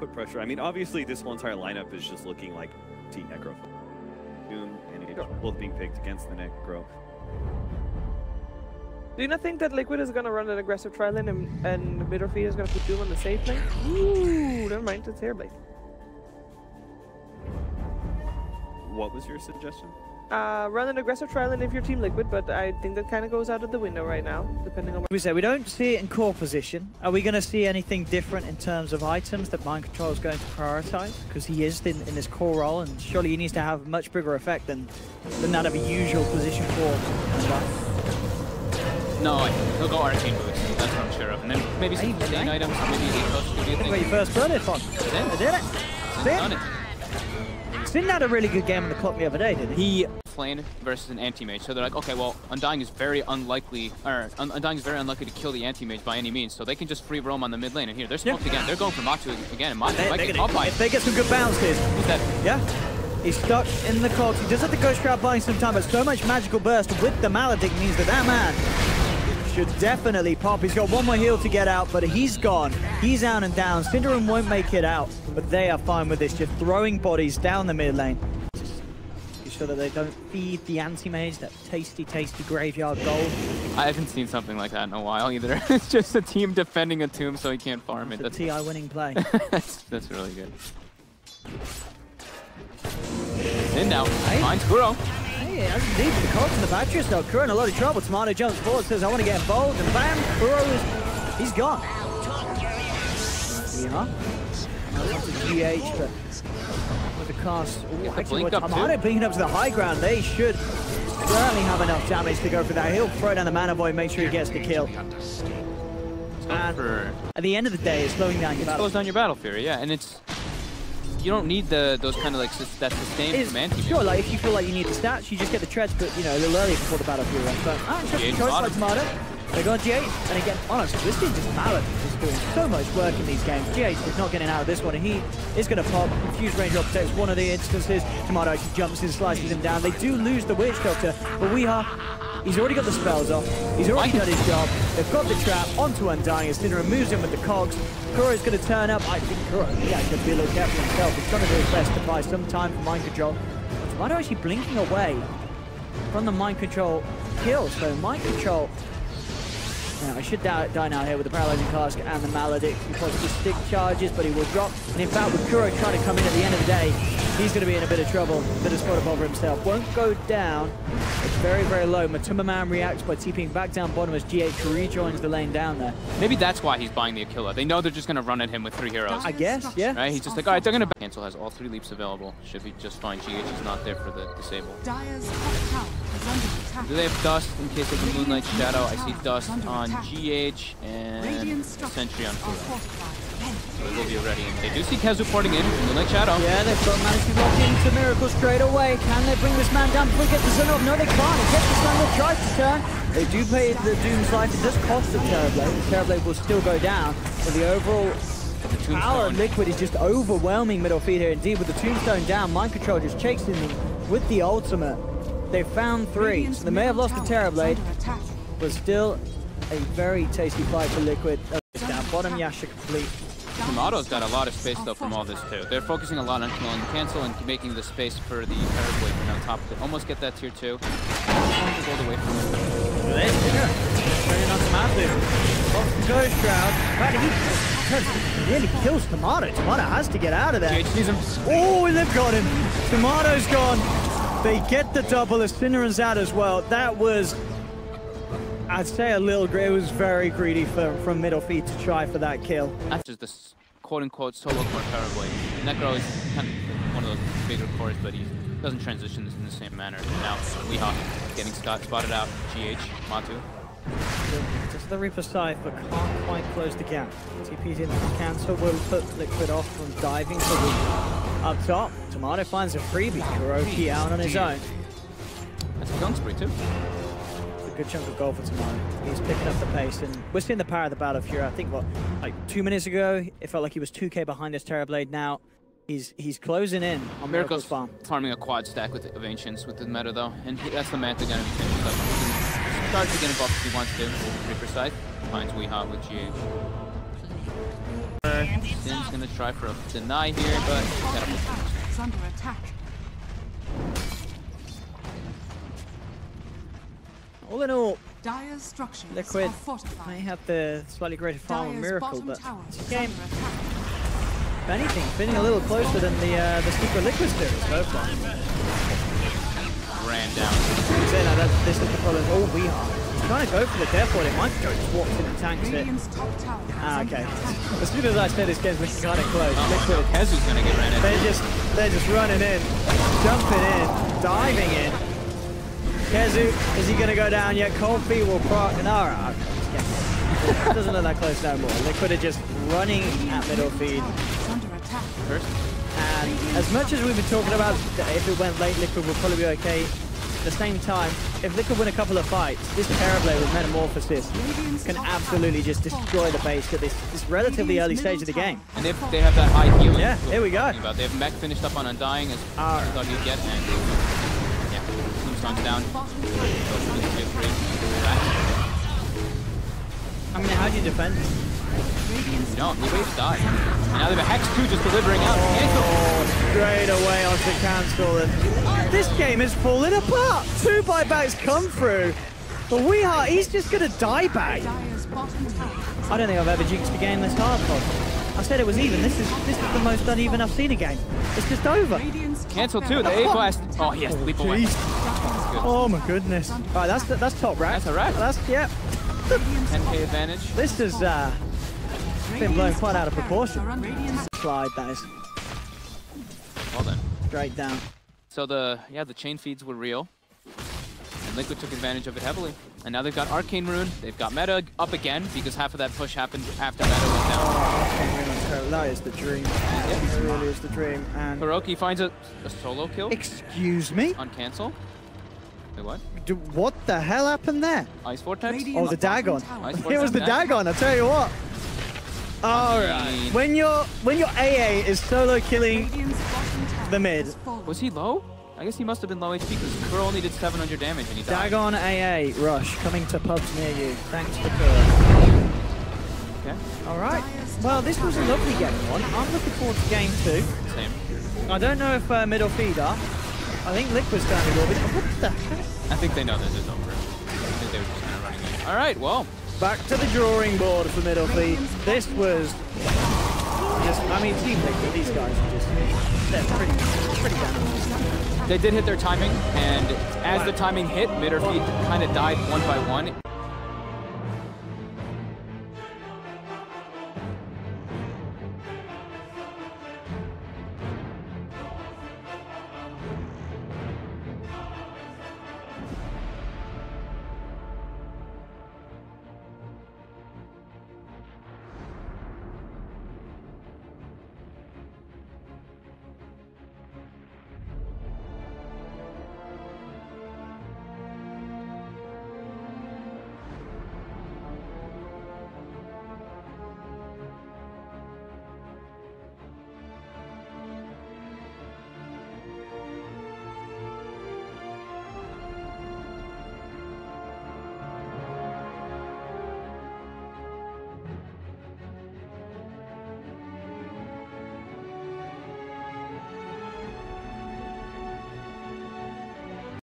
put pressure. I mean, obviously this whole entire lineup is just looking like Team Necro. Doom and Age both being picked against the Necro. Do you not think that Liquid is going to run an aggressive tri lane and Midorphy is going to put Doom on the safe lane? Ooh, never mind, it's Hairblade. What was your suggestion? Run an aggressive tri lane if you're Team Liquid, but I think that kind of goes out of the window right now, depending on what we say. We don't see it in core position. Are we going to see anything different in terms of items that Mind Control is going to prioritize? Because he is in this core role, and surely he needs to have a much bigger effect than that of a usual position 4. No, he'll go Arcane Boots, that's what I'm sure of. And then maybe some sustain items, maybe Ethos. What do you think? Where you first put it, Fox. I did it. Done it. Sin had a really good game on the clock the other day, didn't he? He lane versus an anti-mage, so they're like, okay, well, Undying is very unlikely, to kill the anti-mage by any means, so they can just free roam on the mid lane. And here, they're smoked again. They're going for Matu again, and Matu might get caught by. If they get some good bounces, he's dead. Yeah. He's stuck in the cogs. He does have the Ghost Crowd buying some time, but so much magical burst with the Maledict means that man should definitely pop. He's got one more heal to get out, but he's gone. He's out and down. Syndrome won't make it out, but they are fine with this, just throwing bodies down the mid lane. Just be sure that they don't feed the anti-mage that tasty, tasty graveyard gold. I haven't seen something like that in a while either. It's just a team defending a tomb so he can't farm it. That's a TI winning play. that's really good. In now, finds Kuro. Hey, as indeed, the Colts and the Patriots though. Kuro in a lot of trouble. Tomato jumps forward, says, I want to get involved, and bam, he's gone. Yeah. That's a GH, but with the cast. Ooh, actually, Tomato bringing up to the high ground. They should certainly have enough damage to go for that. He'll throw down the mana void, make sure he gets the kill. And at the end of the day, it's slowing down your battle. It slows down your battle fury, yeah, and it's. You don't need those kind of like that sustain from anti-mage. Sure, like if you feel like you need the stats, you just get the treads, but you know, a little earlier before the battle fury runs. But interesting choice by Tomato. They got G8, and again, honestly, this team just Mallet is doing so much work in these games. G8 is not getting out of this one, and he is going to pop. Confused Ranger protects one of the instances. Tomato actually jumps in, slices him down. They do lose the Witch Doctor, but he's already got the spells off. He's already done his job. They've got the trap onto Undying as Syndra removes him with the cogs. Kuro's going to turn up. I think Kuro, yeah, he's going to be a little careful himself. He's trying to do his best to buy some time for Mind Control. But Tomato actually blinking away from the Mind Control kill. So Mind Control, I should die now here with the Paralyzing Cask and the Maledict. He possibly stick charges, but he will drop. And in fact, with Kuro trying to come in at the end of the day, he's going to be in a bit of trouble. A bit of spot above himself. Won't go down. It's very, very low. Matuma Man reacts by TPing back down bottom as GH rejoins the lane down there. Maybe that's why he's buying the Aquila. They know they're just going to run at him with 3 heroes. I guess, yeah. Right? He's just like, all right, they're going to cancel. Has all 3 leaps available. Should be just fine. GH is not there for the disable. Do they have Dust in case of the Moonlight Shadow? I see Dust on GH and Sentry on Kuro. So they will be ready. And they do see Kazu porting in. Moonlight Shadow. Yeah, they've got managed to walk into Miracle straight away. Can they bring this man down before he gets the Sun off? No, they can't. He gets the Sun off, tries to turn. They do pay the Doom's life. It does cost the Terrorblade. The Terrorblade will still go down. But the overall power of Liquid is just overwhelming middle feed here. Indeed, with the Tombstone down, Mind Control just chasing them with the ultimate. They found 3. So they may have lost the Terrorblade, but still a very tasty fight for Liquid. Down bottom, Yasha complete. Tomato's got a lot of space though from all this too. They're focusing a lot on killing the cancel and making the space for the Terrorblade on top of it. Almost get that tier 2. Hold away from it. Bringing on Tomato. Pops the Ghost Shroud. He nearly kills Tomato. Tomato has to get out of there. GH sees him. Oh, they've got him. Tomato's gone. They get the double as Cinnerin's out as well. That was, I'd say, a little great. It was very greedy from middle feed to try for that kill. After this quote-unquote solo core Terrorblade, Necro is kind of one of those bigger cores, but he doesn't transition in the same manner. And now Weehaw getting spotted out. GH, Matu. Just the Reaper side, but can't quite close the gap. TP's in the cancel will put Liquid off from diving to the up top. Tomato finds a freebie. Kuroki out on his own. That's a gun spree too. It's a good chunk of gold for Tomato. He's picking up the pace, and we're seeing the power of the Battle Fury. I think, what, like 2 minutes ago, it felt like he was 2k behind this Terrorblade. Now, he's closing in on Miracle's farm. Farming a quad stack of Ancients with the meta though, and that's the meta gonna be finished up. Starts to get involved if he wants to. Reaper side finds Weehaw with GH. there. Sin's gonna try for a deny here, but It's under attack. All in all, Dire's structures Liquid are fortified. may have the slightly greater farm of Dire's Miracle, bottom but tower this is game, under attack. if anything, feeling a little closer than the Secret Liquid series so far. ran down. This is the problem. Oh, we are. He's trying to go for the death ward. It might go swaps in and tanks it. Radiant's top tower is under Okay. attack. As soon as I said this game's looking kind of close, Liquid, Kezu's gonna get ran into. they're just running in, jumping in, diving in. Kezu, is he going to go down yet? Cold Feet will proc. No, alright. Doesn't look that close no more. Liquid are just running at middle feed. It's under attack. First, And as much as we've been talking about that if it went late, Liquid will probably be okay. At the same time, if Liquid win a couple of fights, this Terrorblade with Metamorphosis can absolutely just destroy the base at this relatively early stage of the game. and if they have that high healing. Yeah, here we go. About. They have Mech finished up on Undying as I thought he'd get, and yeah, Tombstone's down. I mean, how do you defend this? No, the waves died. And now they have a Hex 2 just delivering out. Cancel. Straight away onto cancel, and this game is falling apart. 2 buybacks come through, but he's just gonna die back. Dire's bottom tower is I don't think I've ever jinxed a game this hard, Pod. I said it was even. This is the most uneven I've seen a game. It's just over. Radiant's top Cancel 2, tower the is A blast. Oh, he has to leap away. Oh my goodness. All right, that's top rack. That's a rack. That's, yeah. 10k advantage. This has been blown quite out of proportion. Radiant's Slide, that is. Well then. Straight down. So the chain feeds were real. And Liquid took advantage of it heavily. And now they've got Arcane Rune. They've got Meta up again because half of that push happened after Meta went down. That is the dream. It really is the dream. And Hiroki finds a solo kill excuse me? on cancel. Wait, what? What the hell happened there? Ice Vortex? Oh, the Dagon. Ice It was the Vortex. Dagon, I tell you what. Alright. When your AA is solo killing the mid. Was he low? I guess he must have been low HP because Kuro only did 700 damage and he died. Dagon AA rush coming to pubs near you. Thanks for Kuro. Okay. Alright. Well, this was a lovely game one. I'm looking forward to game 2. Same. I don't know if middle feed are. I think Liquid's down a little bit. What the heck? I think they know that it's over. I think they were just kind of running in. All right, well. Back to the drawing board for middle feed. This was just, I mean, Team Liquid, these guys are just, they're pretty down. They did hit their timing, and as the timing hit, Midderfeed kind of died one by one.